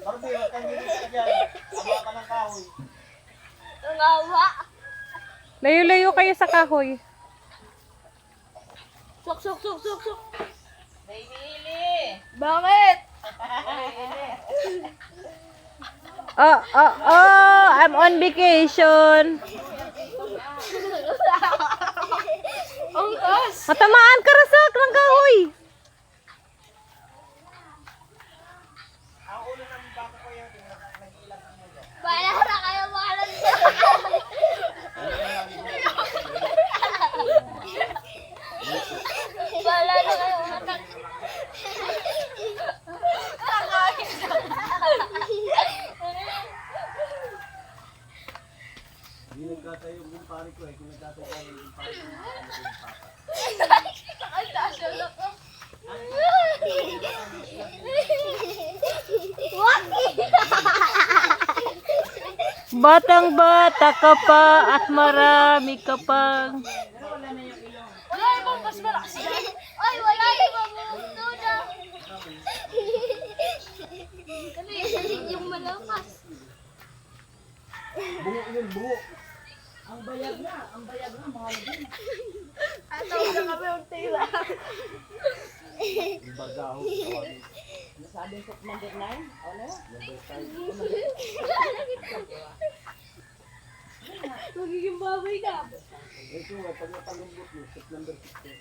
Barbie, huwag kang nilita dyan. Tama ka ng kahoy. Tungawa. Layo-layo kayo sa kahoy. Sok, sok, sok, sok, sok. Baby Ili! Bakit? Oh, oh, oh, I'm on vacation. Ang taas. Matamaan ka rasak ng kahoy. Bahala na kayo, bahala na. Bahala na kayo, matak. Hindi nagkatayo yung pari ko eh. Kung nagkatayo yung pari ko, Ang taas yung loko. Batang bata ka pa at marami ka pang. Wala ibang mas malakas yan. Ay, wala ibang mundo na. Ano yung malakas? bungo yun, bungo. Ang bayag na, mahal din. At tawag na kami yung tira. Yung bagaho. Tawagin. Nasabing ko number 9? Ano? Magiging baboy ka. Ito nga, pag napalumbot mo, set number 16.